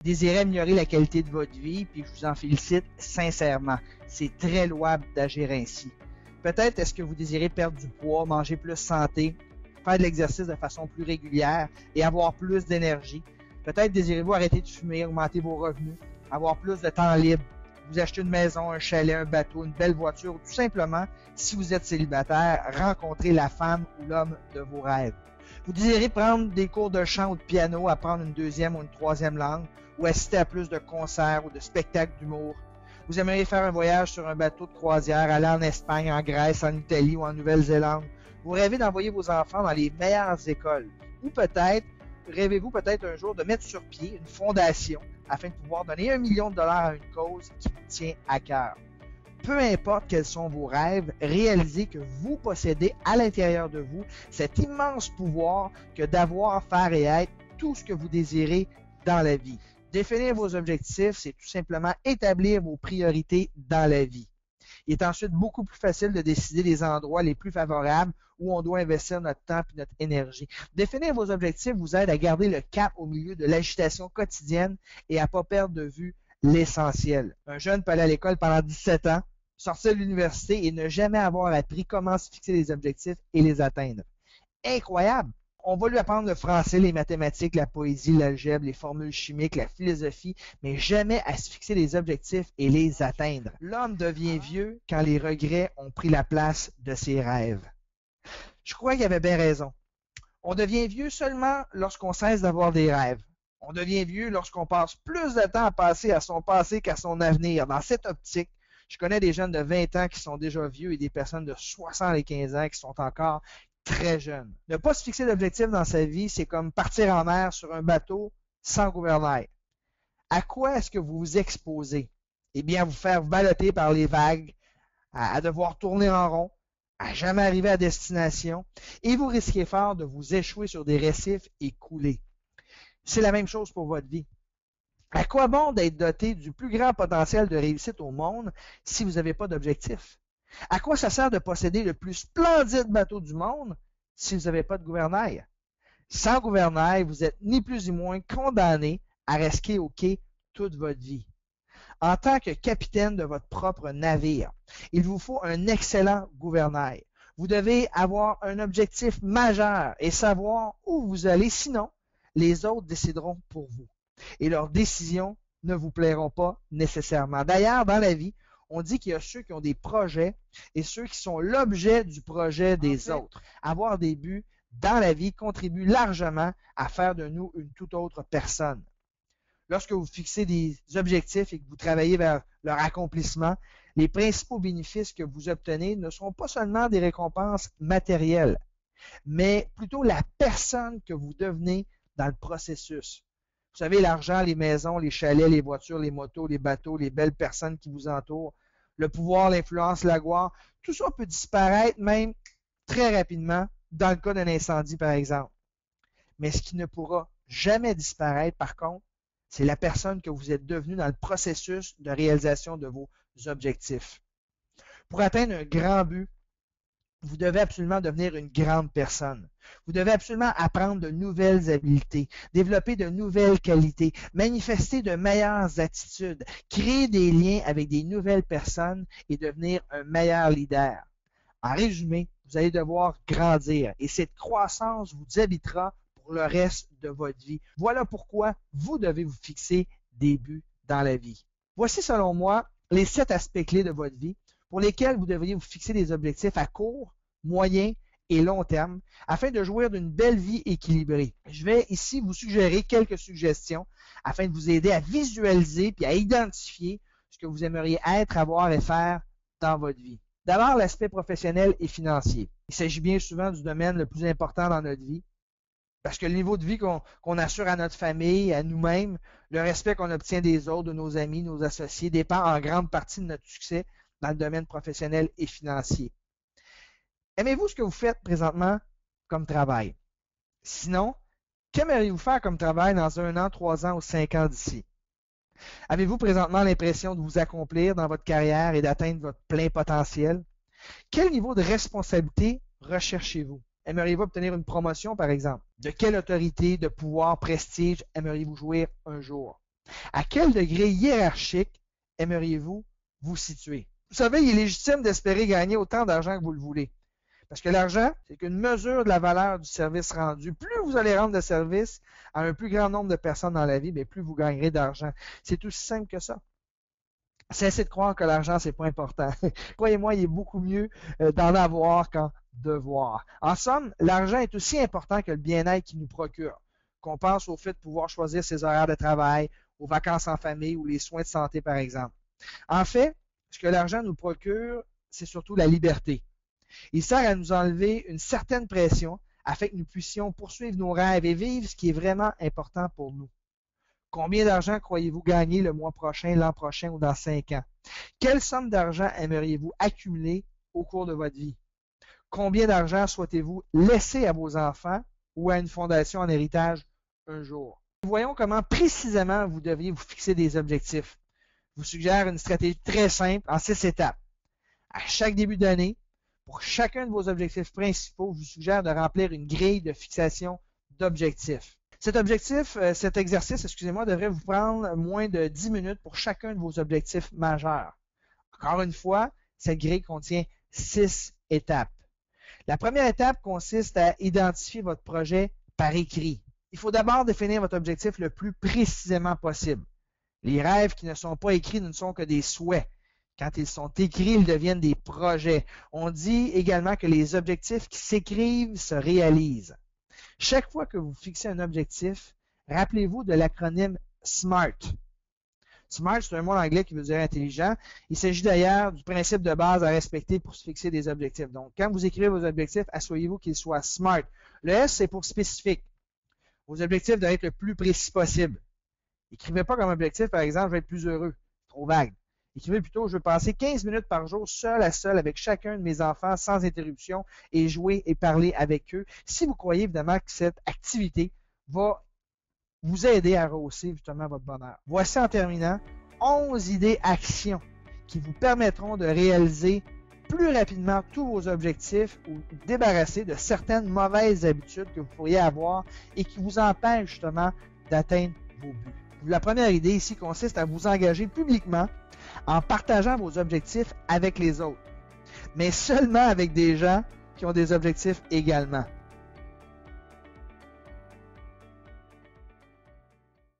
Désirez améliorer la qualité de votre vie, puis je vous en félicite sincèrement. C'est très louable d'agir ainsi. Peut-être est-ce que vous désirez perdre du poids, manger plus santé, faire de l'exercice de façon plus régulière et avoir plus d'énergie. Peut-être désirez-vous arrêter de fumer, augmenter vos revenus, avoir plus de temps libre, vous acheter une maison, un chalet, un bateau, une belle voiture, ou tout simplement, si vous êtes célibataire, rencontrer la femme ou l'homme de vos rêves. Vous désirez prendre des cours de chant ou de piano, apprendre une deuxième ou une troisième langue, ou assister à plus de concerts ou de spectacles d'humour. Vous aimeriez faire un voyage sur un bateau de croisière, aller en Espagne, en Grèce, en Italie ou en Nouvelle-Zélande. Vous rêvez d'envoyer vos enfants dans les meilleures écoles. Ou peut-être, rêvez-vous peut-être un jour de mettre sur pied une fondation afin de pouvoir donner $1 million à une cause qui vous tient à cœur. Peu importe quels sont vos rêves, réalisez que vous possédez à l'intérieur de vous cet immense pouvoir que d'avoir, faire et être tout ce que vous désirez dans la vie. Définir vos objectifs, c'est tout simplement établir vos priorités dans la vie. Il est ensuite beaucoup plus facile de décider des endroits les plus favorables où on doit investir notre temps et notre énergie. Définir vos objectifs vous aide à garder le cap au milieu de l'agitation quotidienne et à ne pas perdre de vue l'essentiel. Un jeune peut aller à l'école pendant 17 ans, sortir de l'université et ne jamais avoir appris comment se fixer des objectifs et les atteindre. Incroyable! On va lui apprendre le français, les mathématiques, la poésie, l'algèbre, les formules chimiques, la philosophie, mais jamais à se fixer des objectifs et les atteindre. L'homme devient vieux quand les regrets ont pris la place de ses rêves. Je crois qu'il avait bien raison. On devient vieux seulement lorsqu'on cesse d'avoir des rêves. On devient vieux lorsqu'on passe plus de temps à passer à son passé qu'à son avenir. Dans cette optique, je connais des jeunes de 20 ans qui sont déjà vieux et des personnes de 75 ans qui sont encore très jeunes. Ne pas se fixer d'objectifs dans sa vie, c'est comme partir en mer sur un bateau sans gouvernail. À quoi est-ce que vous vous exposez? Eh bien, à vous faire balloter par les vagues, à devoir tourner en rond, à jamais arriver à destination, et vous risquez fort de vous échouer sur des récifs et couler. C'est la même chose pour votre vie. À quoi bon d'être doté du plus grand potentiel de réussite au monde si vous n'avez pas d'objectif? À quoi ça sert de posséder le plus splendide bateau du monde si vous n'avez pas de gouvernail? Sans gouvernail, vous êtes ni plus ni moins condamné à rester au quai toute votre vie. En tant que capitaine de votre propre navire, il vous faut un excellent gouvernail. Vous devez avoir un objectif majeur et savoir où vous allez, sinon les autres décideront pour vous. Et leurs décisions ne vous plairont pas nécessairement. D'ailleurs, dans la vie, on dit qu'il y a ceux qui ont des projets et ceux qui sont l'objet du projet des autres. Avoir des buts dans la vie contribue largement à faire de nous une toute autre personne. Lorsque vous fixez des objectifs et que vous travaillez vers leur accomplissement, les principaux bénéfices que vous obtenez ne seront pas seulement des récompenses matérielles, mais plutôt la personne que vous devenez dans le processus. Vous savez, l'argent, les maisons, les chalets, les voitures, les motos, les bateaux, les belles personnes qui vous entourent, le pouvoir, l'influence, la gloire, tout ça peut disparaître même très rapidement dans le cas d'un incendie, par exemple. Mais ce qui ne pourra jamais disparaître, par contre, c'est la personne que vous êtes devenu dans le processus de réalisation de vos objectifs. Pour atteindre un grand but, vous devez absolument devenir une grande personne. Vous devez absolument apprendre de nouvelles habiletés, développer de nouvelles qualités, manifester de meilleures attitudes, créer des liens avec des nouvelles personnes et devenir un meilleur leader. En résumé, vous allez devoir grandir et cette croissance vous habitera pour le reste de votre vie. Voilà pourquoi vous devez vous fixer des buts dans la vie. Voici selon moi les 7 aspects clés de votre vie pour lesquels vous devriez vous fixer des objectifs à court, moyen et long terme afin de jouir d'une belle vie équilibrée. Je vais ici vous suggérer quelques suggestions afin de vous aider à visualiser et à identifier ce que vous aimeriez être, avoir et faire dans votre vie. D'abord, l'aspect professionnel et financier. Il s'agit bien souvent du domaine le plus important dans notre vie parce que le niveau de vie qu'on assure à notre famille, à nous-mêmes, le respect qu'on obtient des autres, de nos amis, nos associés, dépend en grande partie de notre succès dans le domaine professionnel et financier. Aimez-vous ce que vous faites présentement comme travail? Sinon, qu'aimeriez-vous faire comme travail dans 1 an, 3 ans ou 5 ans d'ici? Avez-vous présentement l'impression de vous accomplir dans votre carrière et d'atteindre votre plein potentiel? Quel niveau de responsabilité recherchez-vous? Aimeriez-vous obtenir une promotion, par exemple? De quelle autorité, de pouvoir, prestige aimeriez-vous jouir un jour? À quel degré hiérarchique aimeriez-vous vous situer? Vous savez, il est légitime d'espérer gagner autant d'argent que vous le voulez. Parce que l'argent, c'est qu'une mesure de la valeur du service rendu. Plus vous allez rendre de service à un plus grand nombre de personnes dans la vie, bien, plus vous gagnerez d'argent. C'est aussi simple que ça. Cessez de croire que l'argent, c'est pas important. Croyez-moi, il est beaucoup mieux d'en avoir qu'en devoir. En somme, l'argent est aussi important que le bien-être qu'il nous procure. Qu'on pense au fait de pouvoir choisir ses horaires de travail, aux vacances en famille ou les soins de santé, par exemple. En fait, ce que l'argent nous procure, c'est surtout la liberté. Il sert à nous enlever une certaine pression afin que nous puissions poursuivre nos rêves et vivre ce qui est vraiment important pour nous. Combien d'argent croyez-vous gagner le mois prochain, l'an prochain ou dans 5 ans? Quelle somme d'argent aimeriez-vous accumuler au cours de votre vie? Combien d'argent souhaitez-vous laisser à vos enfants ou à une fondation en héritage un jour? Voyons comment précisément vous devriez vous fixer des objectifs. Je vous suggère une stratégie très simple en 6 étapes. À chaque début d'année, pour chacun de vos objectifs principaux, je vous suggère de remplir une grille de fixation d'objectifs. Cet exercice, devrait vous prendre moins de 10 minutes pour chacun de vos objectifs majeurs. Encore une fois, cette grille contient 6 étapes. La première étape consiste à identifier votre projet par écrit. Il faut d'abord définir votre objectif le plus précisément possible. Les rêves qui ne sont pas écrits ne sont que des souhaits. Quand ils sont écrits, ils deviennent des projets. On dit également que les objectifs qui s'écrivent se réalisent. Chaque fois que vous fixez un objectif, rappelez-vous de l'acronyme SMART. SMART, c'est un mot anglais qui veut dire intelligent. Il s'agit d'ailleurs du principe de base à respecter pour se fixer des objectifs. Donc, quand vous écrivez vos objectifs, assurez-vous qu'ils soient SMART. Le S, c'est pour spécifique. Vos objectifs doivent être le plus précis possible. Écrivez pas comme objectif, par exemple, je vais être plus heureux. Trop vague. Écrivez plutôt, je veux passer 15 minutes par jour seul à seul avec chacun de mes enfants sans interruption et jouer et parler avec eux. Si vous croyez évidemment que cette activité va vous aider à rehausser justement votre bonheur. Voici en terminant 11 idées actions qui vous permettront de réaliser plus rapidement tous vos objectifs ou débarrasser de certaines mauvaises habitudes que vous pourriez avoir et qui vous empêchent justement d'atteindre vos buts. La première idée ici consiste à vous engager publiquement en partageant vos objectifs avec les autres, mais seulement avec des gens qui ont des objectifs également.